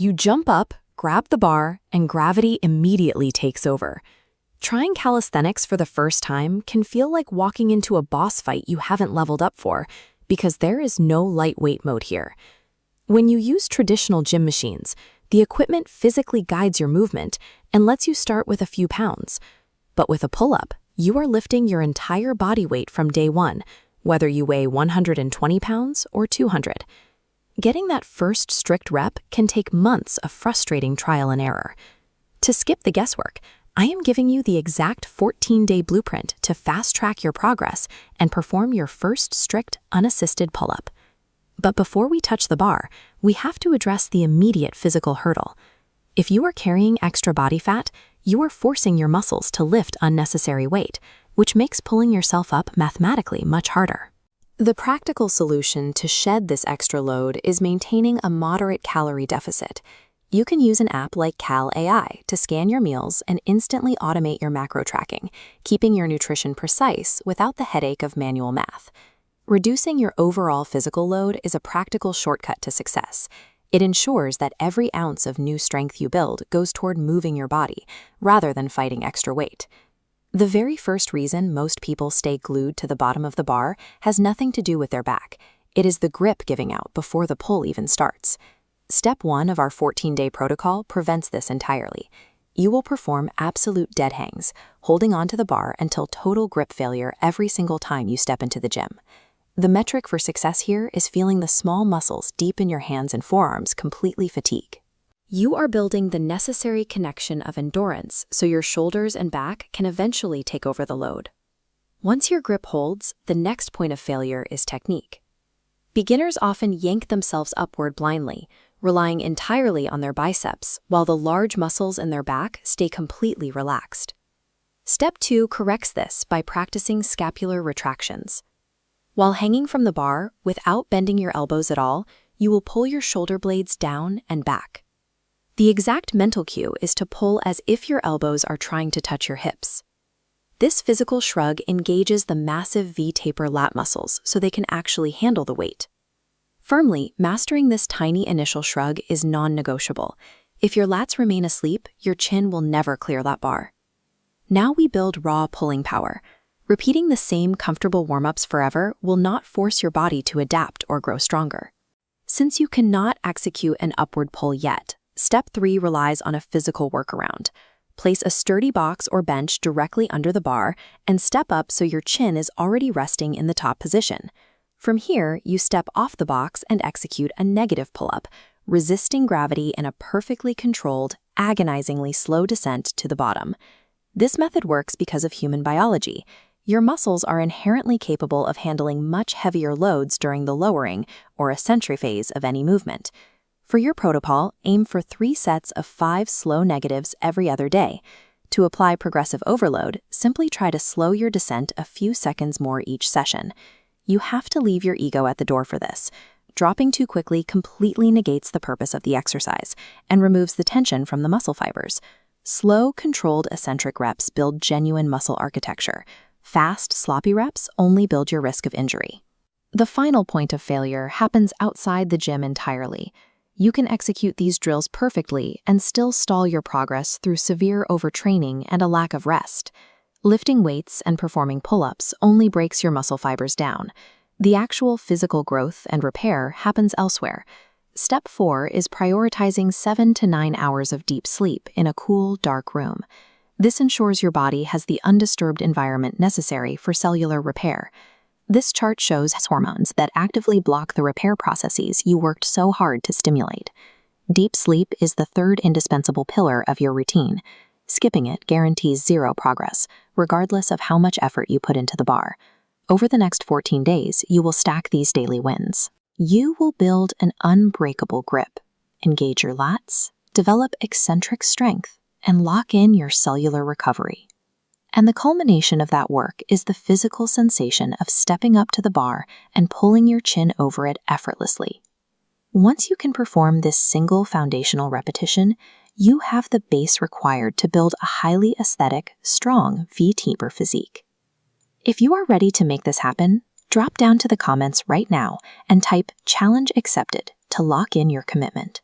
You jump up, grab the bar, and gravity immediately takes over. Trying calisthenics for the first time can feel like walking into a boss fight you haven't leveled up for, because there is no lightweight mode here. When you use traditional gym machines, the equipment physically guides your movement and lets you start with a few pounds. But with a pull-up, you are lifting your entire body weight from day one, whether you weigh 120 pounds or 200. Getting that first strict rep can take months of frustrating trial and error. To skip the guesswork, I am giving you the exact 14-day blueprint to fast-track your progress and perform your first strict, unassisted pull-up. But before we touch the bar, we have to address the immediate physical hurdle. If you are carrying extra body fat, you are forcing your muscles to lift unnecessary weight, which makes pulling yourself up mathematically much harder. The practical solution to shed this extra load is maintaining a moderate calorie deficit. You can use an app like Cal AI to scan your meals and instantly automate your macro tracking, keeping your nutrition precise without the headache of manual math. Reducing your overall physical load is a practical shortcut to success. It ensures that every ounce of new strength you build goes toward moving your body, rather than fighting extra weight. The very first reason most people stay glued to the bottom of the bar has nothing to do with their back. It is the grip giving out before the pull even starts. Step 1 of our 14-day protocol prevents this entirely. You will perform absolute dead hangs, holding onto the bar until total grip failure every single time you step into the gym. The metric for success here is feeling the small muscles deep in your hands and forearms completely fatigue. You are building the necessary connection of endurance so your shoulders and back can eventually take over the load. Once your grip holds, the next point of failure is technique. Beginners often yank themselves upward blindly, relying entirely on their biceps, while the large muscles in their back stay completely relaxed. Step 2 corrects this by practicing scapular retractions. While hanging from the bar, without bending your elbows at all, you will pull your shoulder blades down and back. The exact mental cue is to pull as if your elbows are trying to touch your hips. This physical shrug engages the massive V-taper lat muscles so they can actually handle the weight. Firmly, mastering this tiny initial shrug is non-negotiable. If your lats remain asleep, your chin will never clear that bar. Now we build raw pulling power. Repeating the same comfortable warm-ups forever will not force your body to adapt or grow stronger. Since you cannot execute an upward pull yet, Step 3 relies on a physical workaround. Place a sturdy box or bench directly under the bar and step up so your chin is already resting in the top position. From here, you step off the box and execute a negative pull-up, resisting gravity in a perfectly controlled, agonizingly slow descent to the bottom. This method works because of human biology. Your muscles are inherently capable of handling much heavier loads during the lowering or ascent phase of any movement. For your protocol, aim for 3 sets of 5 slow negatives every other day. To apply progressive overload, simply try to slow your descent a few seconds more each session. You have to leave your ego at the door for this. Dropping too quickly completely negates the purpose of the exercise and removes the tension from the muscle fibers. Slow, controlled eccentric reps build genuine muscle architecture. Fast, sloppy reps only build your risk of injury. The final point of failure happens outside the gym entirely. You can execute these drills perfectly and still stall your progress through severe overtraining and a lack of rest. Lifting weights and performing pull-ups only breaks your muscle fibers down. The actual physical growth and repair happens elsewhere. Step 4 is prioritizing 7 to 9 hours of deep sleep in a cool, dark room. This ensures your body has the undisturbed environment necessary for cellular repair. This chart shows hormones that actively block the repair processes you worked so hard to stimulate. Deep sleep is the third indispensable pillar of your routine. Skipping it guarantees zero progress, regardless of how much effort you put into the bar. Over the next 14 days, you will stack these daily wins. You will build an unbreakable grip, engage your lats, develop eccentric strength, and lock in your cellular recovery. And the culmination of that work is the physical sensation of stepping up to the bar and pulling your chin over it effortlessly. Once you can perform this single foundational repetition, you have the base required to build a highly aesthetic, strong V-taper physique. If you are ready to make this happen, drop down to the comments right now and type "Challenge Accepted" to lock in your commitment.